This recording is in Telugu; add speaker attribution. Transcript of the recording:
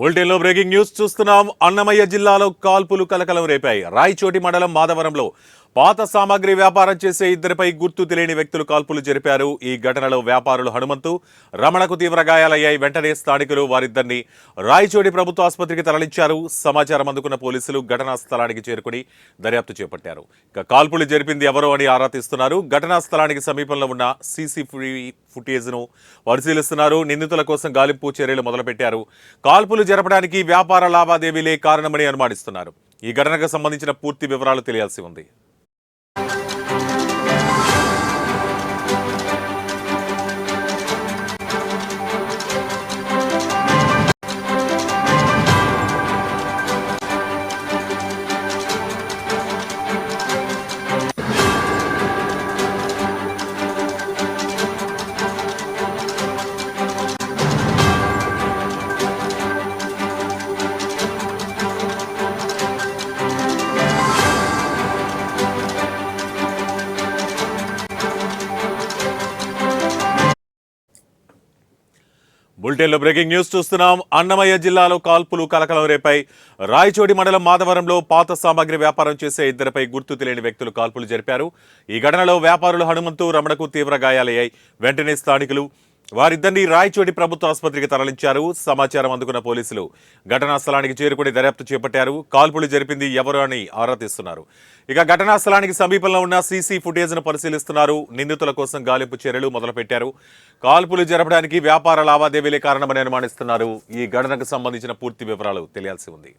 Speaker 1: బులెటిన్లో బ్రేకింగ్ న్యూస్ చూస్తున్నాం. అన్నమయ్య జిల్లాలో కాల్పులు కలకలం రేపాయి. రాయచోటి మండలం మాధవరంలో పాత సామాగ్రి వ్యాపారం చేసే ఇద్దరిపై గుర్తు తెలియని వ్యక్తులు కాల్పులు జరిపారు. ఈ ఘటనలో వ్యాపారులు హనుమంతు, రమణకు తీవ్ర గాయాలయ్యాయి. వెంటనే స్థానికులు వారిద్దరిని రాయచోటి ప్రభుత్వ ఆసుపత్రికి తరలించారు. సమాచారం అందుకున్న పోలీసులు ఘటనా స్థలానికి చేరుకుని దర్యాప్తు చేపట్టారు. ఇక కాల్పులు జరిపింది ఎవరో అని ఆరా తీస్తున్నారు. ఘటనా స్థలానికి సమీపంలో ఉన్న సీసీ ఫుటేజ్ను పరిశీలిస్తున్నారు. నిందితుల కోసం గాలింపు చర్యలు మొదలుపెట్టారు. కాల్పులు జరపడానికి వ్యాపార లావాదేవీలే కారణమని అనుమానిస్తున్నారు. ఈ ఘటనకు సంబంధించిన పూర్తి వివరాలు తెలియాల్సి ఉంది. బులెటిన్లో బ్రేకింగ్ న్యూస్ చూస్తున్నాం. అన్నమయ్య జిల్లాలో కాల్పులు కలకలం రేపాయి. రాయచోటి మండలం మాధవరంలో పాత సామాగ్రి వ్యాపారం చేసే ఇద్దరిపై గుర్తు తెలియని వ్యక్తులు కాల్పులు జరిపారు. ఈ ఘటనలో వ్యాపారులు హనుమంతు, రమణకు తీవ్ర గాయాలయ్యాయి. వెంటనే స్థానికులు వారిద్దరిని రాయచోటి ప్రభుత్వ ఆసుపత్రికి తరలించారు. సమాచారం అందుకున్న పోలీసులు ఘటనా స్థలానికి చేరుకుని దర్యాప్తు చేపట్టారు. కాల్పులు జరిపింది ఎవరు అని ఆరా తీస్తున్నారు. ఇక ఘటనా స్థలానికి సమీపంలో ఉన్న సీసీ ఫుటేజ్ను పరిశీలిస్తున్నారు. నిందితుల కోసం గాలింపు చర్యలు మొదలుపెట్టారు. కాల్పులు జరపడానికి వ్యాపార లావాదేవీలే కారణమని అనుమానిస్తున్నారు. ఈ ఘటనకు సంబంధించిన పూర్తి వివరాలు తెలియాల్సి ఉంది.